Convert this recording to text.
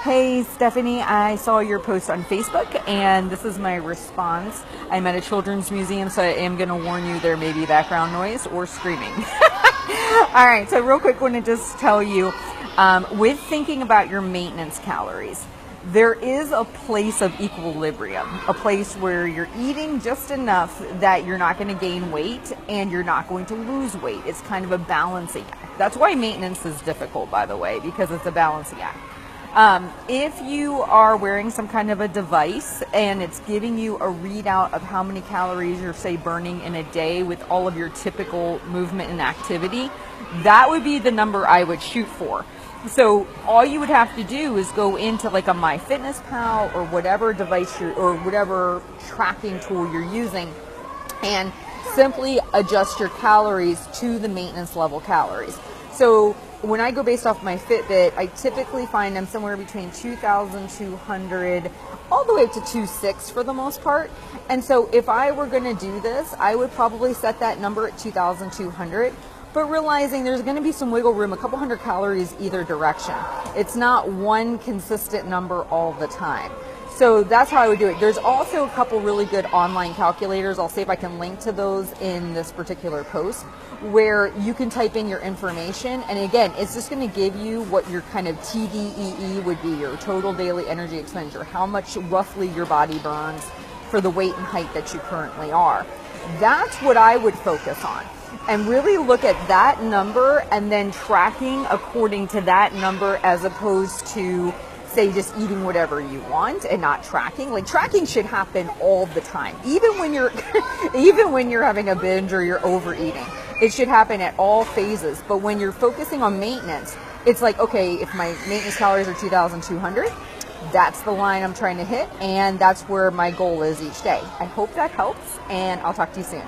Hey Stephanie, I saw your post on Facebook and this is my response. I'm at a children's museum, so I am going to warn you there may be background noise or screaming. All right, so real quick, I want to just tell you, with thinking about your maintenance calories, there is a place of equilibrium, a place where you're eating just enough that you're not going to gain weight and you're not going to lose weight. It's kind of a balancing act. That's why maintenance is difficult, by the way, because it's a balancing act. If you are wearing some kind of a device and it's giving you a readout of how many calories you're, say, burning in a day with all of your typical movement and activity, that would be the number I would shoot for. So all you would have to do is go into like a MyFitnessPal or whatever device or whatever tracking tool you're using and simply adjust your calories to the maintenance level calories. So when I go based off my Fitbit, I typically find I'm somewhere between 2,200 all the way up to 2,600 for the most part. And so if I were going to do this, I would probably set that number at 2,200. But realizing there's going to be some wiggle room, a couple hundred calories either direction. It's not one consistent number all the time. So that's how I would do it. There's also a couple really good online calculators. I'll see if I can link to those in this particular post, where you can type in your information. And again, it's just going to give you what your kind of TDEE would be, your total daily energy expenditure, how much roughly your body burns for the weight and height that you currently are. That's what I would focus on. And really look at that number and then tracking according to that number, as opposed to, say, just eating whatever you want and not tracking. Like, tracking should happen all the time, even when you're even when you're having a binge or you're overeating. It should happen at all phases. But when you're focusing on maintenance, it's like, okay, if my maintenance calories are 2,200, that's the line I'm trying to hit, and that's where my goal is each day. I hope that helps, and I'll talk to you soon.